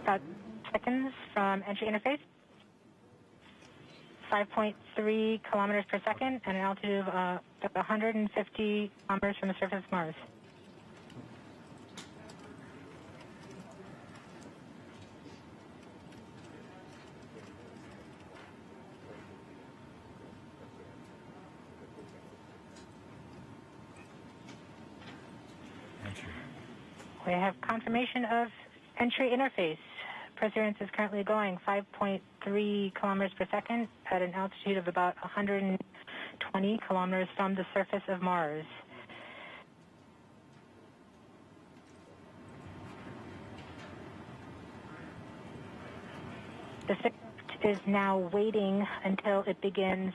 About seconds from entry interface. 5.3 kilometers per second and an altitude of about 150 kilometers from the surface of Mars. Entry. We have confirmation of entry interface. Perseverance is currently going 5.3 kilometers per second at an altitude of about 120 kilometers from the surface of Mars. The spacecraft is now waiting until it begins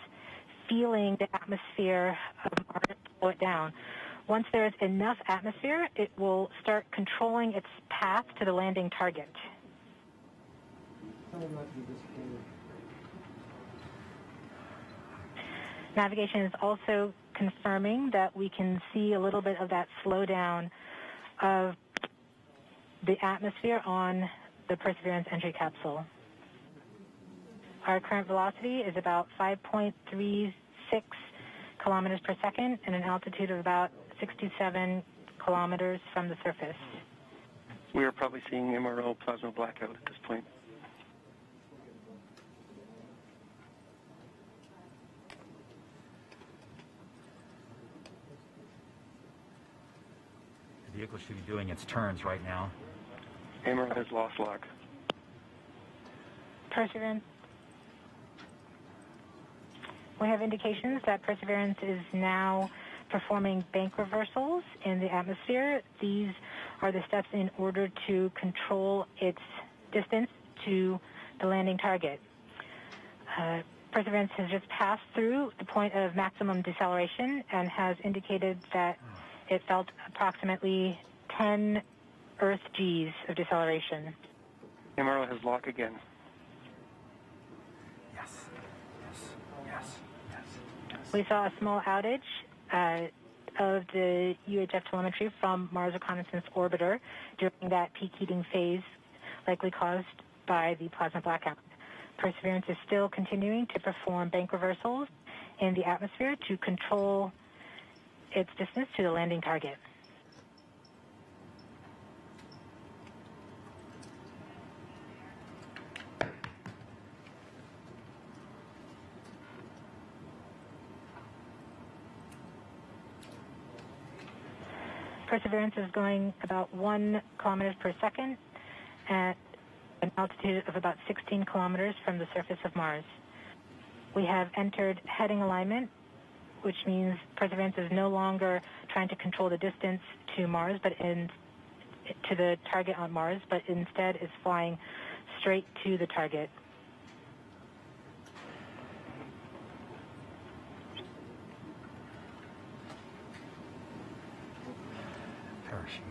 feeling the atmosphere of Mars slow it down. Once there is enough atmosphere, it will start controlling its path to the landing target. Navigation is also confirming that we can see a little bit of that slowdown of the atmosphere on the Perseverance entry capsule. Our current velocity is about 5.36 kilometers per second and an altitude of about 67 kilometers from the surface. We are probably seeing MRO plasma blackout at this point. The vehicle should be doing its turns right now. MRO has lost lock. Perseverance. We have indications that Perseverance is now performing bank reversals in the atmosphere. These are the steps in order to control its distance to the landing target. Perseverance has just passed through the point of maximum deceleration and has indicated that it felt approximately 10 Earth Gs of deceleration. MRO has lock again. Yes. We saw a small outage of the UHF telemetry from Mars Reconnaissance Orbiter during that peak heating phase, likely caused by the plasma blackout. Perseverance is still continuing to perform bank reversals in the atmosphere to control its distance to the landing target. Perseverance is going about 1 kilometers per second at an altitude of about 16 kilometers from the surface of Mars. We have entered heading alignment, which means Perseverance is no longer trying to control the distance to Mars, but to the target on Mars, but instead is flying straight to the target. Parachute.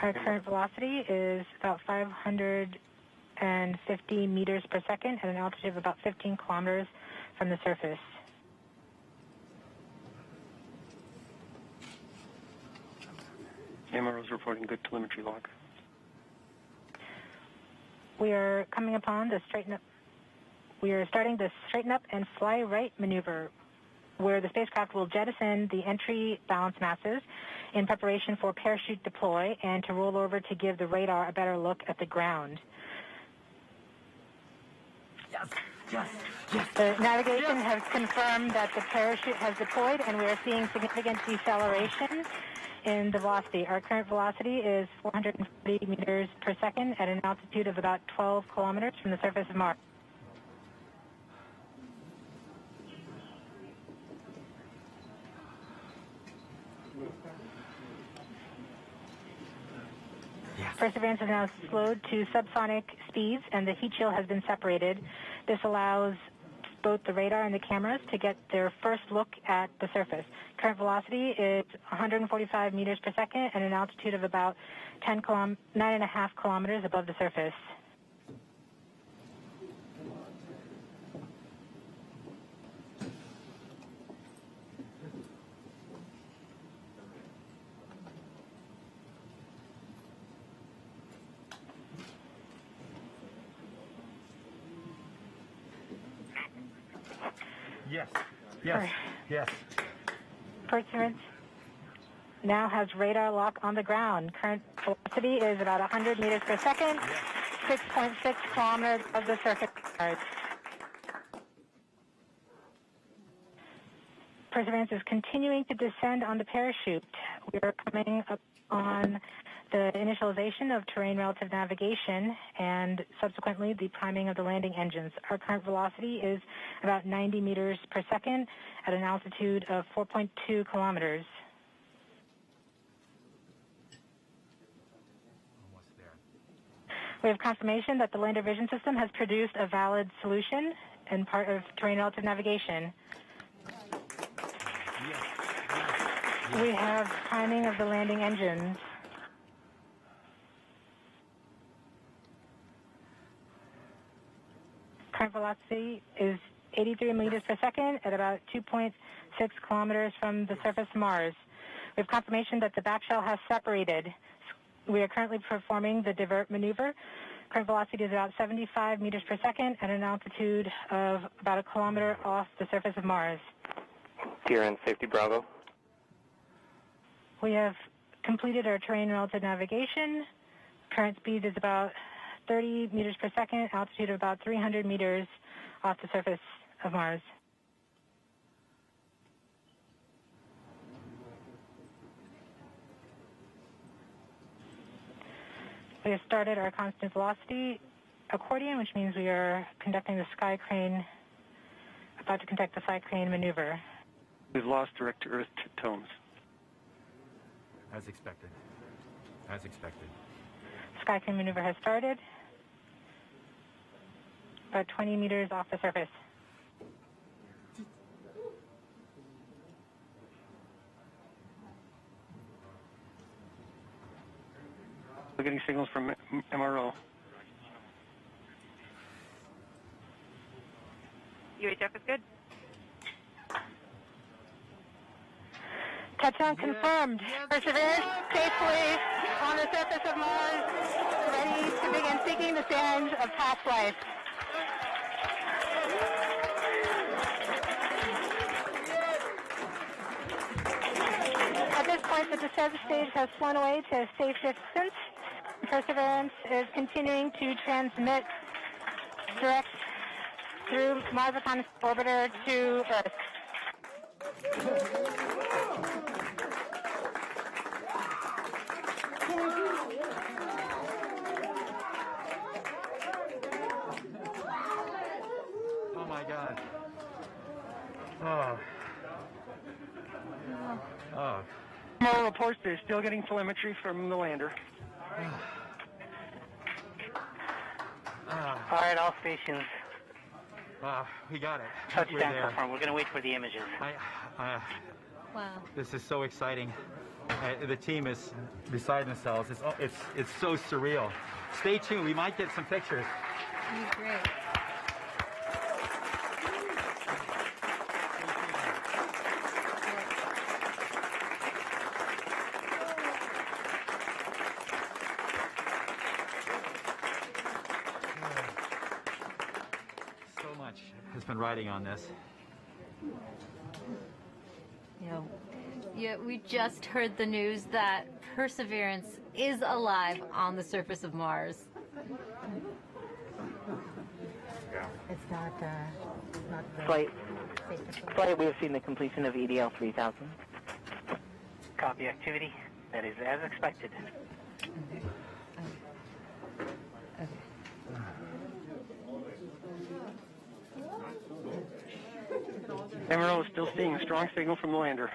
Our current velocity is about 550 meters per second at an altitude of about 15 kilometers from the surface. MRO is reporting good telemetry log. We are coming upon the straighten up. We are starting the straighten up and fly right maneuver, where the spacecraft will jettison the entry balance masses in preparation for parachute deploy and to roll over to give the radar a better look at the ground. Yes. The navigation has confirmed that the parachute has deployed and we are seeing significant deceleration in the velocity. Our current velocity is 440 meters per second at an altitude of about 12 kilometers from the surface of Mars. Yes. Perseverance is now slowed to subsonic speeds and the heat shield has been separated. This allows both the radar and the cameras to get their first look at the surface. Current velocity is 145 meters per second at an altitude of about 9.5 kilometers above the surface. Yes. Yes. Yes. Perseverance now has radar lock on the ground. Current velocity is about 100 meters per second, 6.6 kilometers above the surface of Mars. Perseverance is continuing to descend on the parachute. We are coming up on the initialization of terrain relative navigation and subsequently the priming of the landing engines. Our current velocity is about 90 meters per second at an altitude of 4.2 kilometers. Almost there. We have confirmation that the lander vision system has produced a valid solution and part of terrain relative navigation. Yes. We have priming of the landing engines. Current velocity is 83 meters per second at about 2.6 kilometers from the surface of Mars. We have confirmation that the back shell has separated. We are currently performing the divert maneuver. Current velocity is about 75 meters per second at an altitude of about a kilometer off the surface of Mars. Here in Safety Bravo. We have completed our terrain relative navigation. Current speed is about 30 meters per second, altitude of about 300 meters off the surface of Mars. We have started our constant velocity accordion, which means we are conducting the sky crane, about to conduct the sky crane maneuver. We've lost direct-to-earth tones. As expected. As expected. Sky crane maneuver has started. About 20 meters off the surface. We're getting signals from MRO. UHF is good. Touchdown confirmed. Perseverance safely on the surface of Mars, ready to begin seeking the sands of past life. At this point, the descent stage has flown away to a safe distance. Perseverance is continuing to transmit direct through Mars Reconnaissance Orbiter to Earth. Oh my God. Oh. Oh. MRO reports they're still getting telemetry from the lander. All right, all stations. We got it. Touchdown We're there. confirmed. We're going to wait for the images. Wow. This is so exciting. The team is beside themselves. It's so surreal. Stay tuned. We might get some pictures. That'd be great. So much has been riding on this. Yeah, we just heard the news that Perseverance is alive on the surface of Mars. It's not Flight, we have seen the completion of EDL 3000. Copy activity. That is as expected. MRO is still seeing a strong signal from the lander.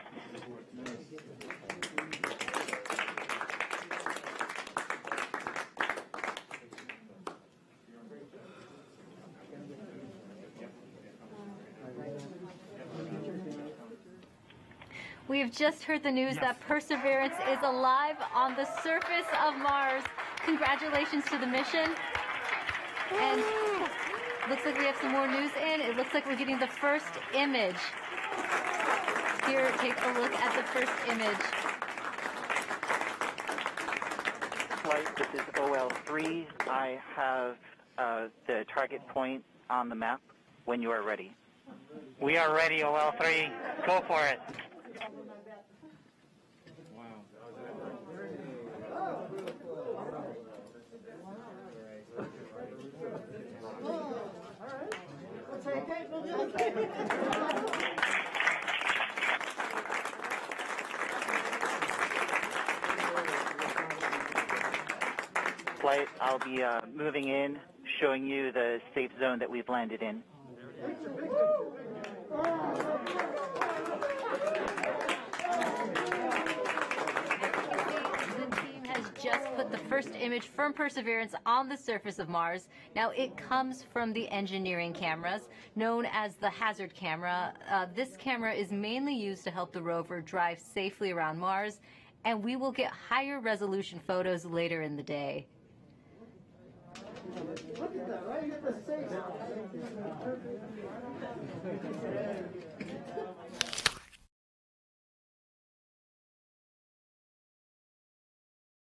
We have just heard the news that Perseverance is alive on the surface of Mars. Congratulations to the mission. And looks like we have some more news in. It looks like we're getting the first image. Here, take a look at the first image. Flight, this is OL3. I have the target point on the map when you are ready. We are ready, OL3. Go for it. Flight, I'll be moving in, showing you the safe zone that we've landed in. Just put the first image from Perseverance on the surface of Mars. Now, it comes from the engineering cameras, known as the hazard camera. This camera is mainly used to help the rover drive safely around Mars, and we will get higher resolution photos later in the day. Look at that, right? You get the safe.